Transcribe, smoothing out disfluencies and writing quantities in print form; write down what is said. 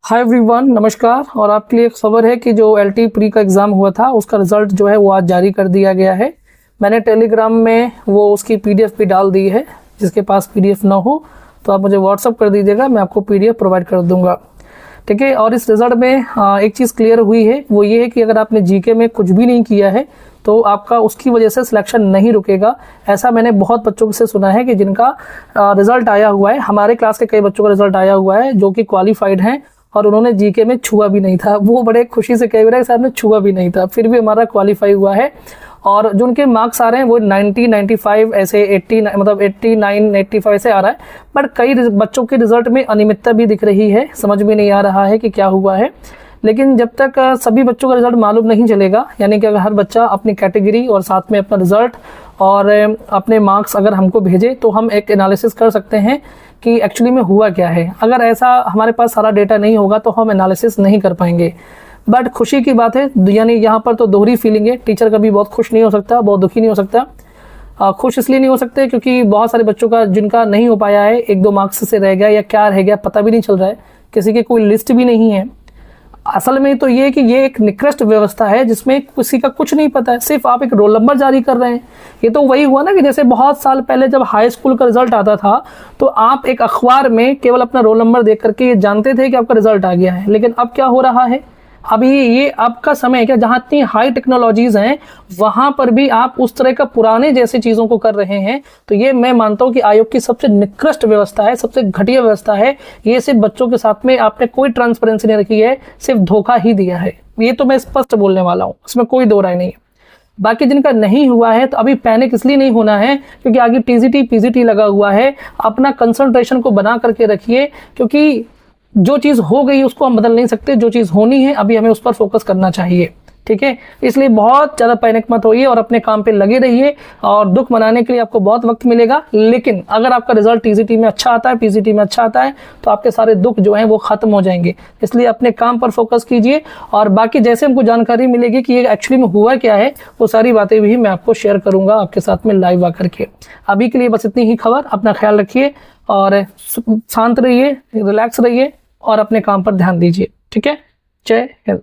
Hi everyone, नमस्कार। और आपके लिए एक खबर है कि जो एलटी प्री का एग्ज़ाम हुआ था उसका रिज़ल्ट जो है वो आज जारी कर दिया गया है। मैंने टेलीग्राम में वो उसकी पीडीएफ भी डाल दी है। जिसके पास पीडीएफ ना हो तो आप मुझे व्हाट्सअप कर दीजिएगा, मैं आपको पीडीएफ प्रोवाइड कर दूंगा। ठीक है। और इस रिज़ल्ट में एक चीज़ क्लियर हुई है, वो ये है कि अगर आपने जीके में कुछ भी नहीं किया है तो आपका उसकी वजह से सिलेक्शन नहीं रुकेगा। ऐसा मैंने बहुत बच्चों से सुना है कि जिनका रिज़ल्ट आया हुआ है। हमारे क्लास के कई बच्चों का रिज़ल्ट आया हुआ है जो कि क्वालिफाइड हैं और उन्होंने जीके में छुआ भी नहीं था। वो बड़े खुशी से कह रहे हैं, साहब ने छुआ भी नहीं था, फिर भी हमारा क्वालिफाई हुआ है। और जो उनके मार्क्स आ रहे हैं वो 90, 95 ऐसे 80 मतलब 89, 85 ऐसे आ रहा है। बट कई बच्चों के रिजल्ट में अनियमितता भी दिख रही है, समझ में नहीं आ रहा है कि क्या हुआ है। लेकिन जब तक सभी बच्चों का रिजल्ट मालूम नहीं चलेगा, यानी कि अगर हर बच्चा अपनी कैटेगरी और साथ में अपना रिजल्ट और अपने मार्क्स अगर हमको भेजे तो हम एक एनालिसिस कर सकते हैं कि एक्चुअली में हुआ क्या है। अगर ऐसा हमारे पास सारा डेटा नहीं होगा तो हम एनालिसिस नहीं कर पाएंगे। बट खुशी की बात है, यानी यहाँ पर तो दोहरी फीलिंग है। टीचर कभी बहुत खुश नहीं हो सकता, बहुत दुखी नहीं हो सकता। खुश इसलिए नहीं हो सकते क्योंकि बहुत सारे बच्चों का जिनका नहीं हो पाया है, 1-2 मार्क्स से रह गया या क्या रह गया पता भी नहीं चल रहा है, किसी की कोई लिस्ट भी नहीं है। असल में तो ये कि ये एक निकृष्ट व्यवस्था है जिसमें किसी का कुछ नहीं पता है, सिर्फ आप एक रोल नंबर जारी कर रहे हैं। ये तो वही हुआ ना कि जैसे बहुत साल पहले जब हाई स्कूल का रिजल्ट आता था तो आप एक अखबार में केवल अपना रोल नंबर देख करके ये जानते थे कि आपका रिजल्ट आ गया है। लेकिन अब क्या हो रहा है, अभी ये अब का समय है क्या जहां इतनी हाई टेक्नोलॉजीज हैं वहां पर भी आप उस तरह का पुराने जैसे चीजों को कर रहे हैं। तो ये मैं मानता हूं कि आयोग की सबसे निकृष्ट व्यवस्था है, सबसे घटिया व्यवस्था है। ये सिर्फ बच्चों के साथ में आपने कोई ट्रांसपेरेंसी नहीं रखी है, सिर्फ धोखा ही दिया है। ये तो मैं स्पष्ट बोलने वाला हूँ, इसमें कोई दो राय नहीं है। बाकी जिनका नहीं हुआ है तो अभी पैनिक इसलिए नहीं होना है क्योंकि आगे टीजीटी पीजीटी लगा हुआ है। अपना कंसंट्रेशन को बना करके रखिए, क्योंकि जो चीज़ हो गई उसको हम बदल नहीं सकते। जो चीज़ होनी है अभी हमें उस पर फोकस करना चाहिए। ठीक है, इसलिए बहुत ज़्यादा पैनिक मत होइए और अपने काम पे लगे रहिए। और दुख मनाने के लिए आपको बहुत वक्त मिलेगा, लेकिन अगर आपका रिजल्ट टीजीटी में अच्छा आता है, पीजीटी में अच्छा आता है तो आपके सारे दुख जो हैं वो खत्म हो जाएंगे। इसलिए अपने काम पर फोकस कीजिए। और बाकी जैसे हमको जानकारी मिलेगी कि ये एक्चुअली में हुआ क्या है, वो सारी बातें भी मैं आपको शेयर करूंगा आपके साथ में लाइव आकर के। अभी के लिए बस इतनी ही खबर। अपना ख्याल रखिए और शांत रहिए, रिलैक्स रहिए और अपने काम पर ध्यान दीजिए। ठीक है, जय हिंद।